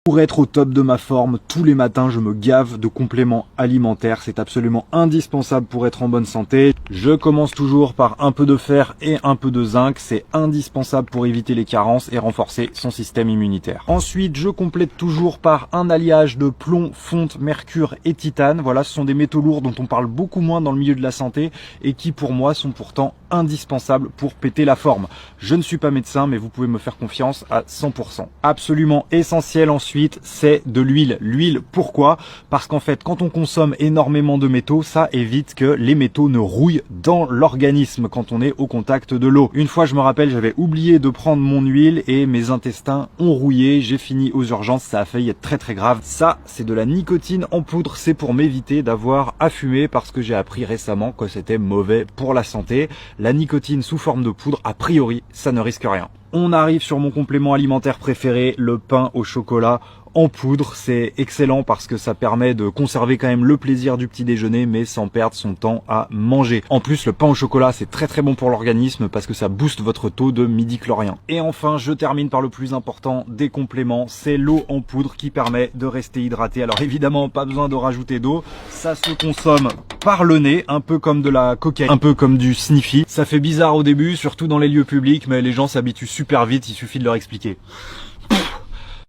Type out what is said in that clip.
Pour être au top de ma forme, tous les matins, je me gave de compléments alimentaires. C'est absolument indispensable pour être en bonne santé. Je commence toujours par un peu de fer et un peu de zinc. C'est indispensable pour éviter les carences et renforcer son système immunitaire. Ensuite, je complète toujours par un alliage de plomb, fonte, mercure et titane. Voilà, ce sont des métaux lourds dont on parle beaucoup moins dans le milieu de la santé et qui, pour moi, sont pourtant indispensables pour péter la forme. Je ne suis pas médecin, mais vous pouvez me faire confiance à 100%. Absolument essentiel ensuite, c'est de l'huile. L'huile, pourquoi? Parce qu'en fait, quand on consomme énormément de métaux, ça évite que les métaux ne rouillent dans l'organisme quand on est au contact de l'eau. Une fois, je me rappelle, j'avais oublié de prendre mon huile et mes intestins ont rouillé. J'ai fini aux urgences, ça a failli être très très grave. Ça, c'est de la nicotine en poudre. C'est pour m'éviter d'avoir à fumer parce que j'ai appris récemment que c'était mauvais pour la santé. La nicotine sous forme de poudre, a priori, ça ne risque rien. On arrive sur mon complément alimentaire préféré, le pain au chocolat en poudre. C'est excellent parce que ça permet de conserver quand même le plaisir du petit déjeuner mais sans perdre son temps à manger. En plus, le pain au chocolat, c'est très très bon pour l'organisme parce que ça booste votre taux de midi-chlorien. Et enfin, je termine par le plus important des compléments, c'est l'eau en poudre qui permet de rester hydraté. Alors évidemment, pas besoin de rajouter d'eau, ça se consomme par le nez, un peu comme de la cocaïne, un peu comme du sniffy. Ça fait bizarre au début, surtout dans les lieux publics, mais les gens s'habituent super vite, il suffit de leur expliquer.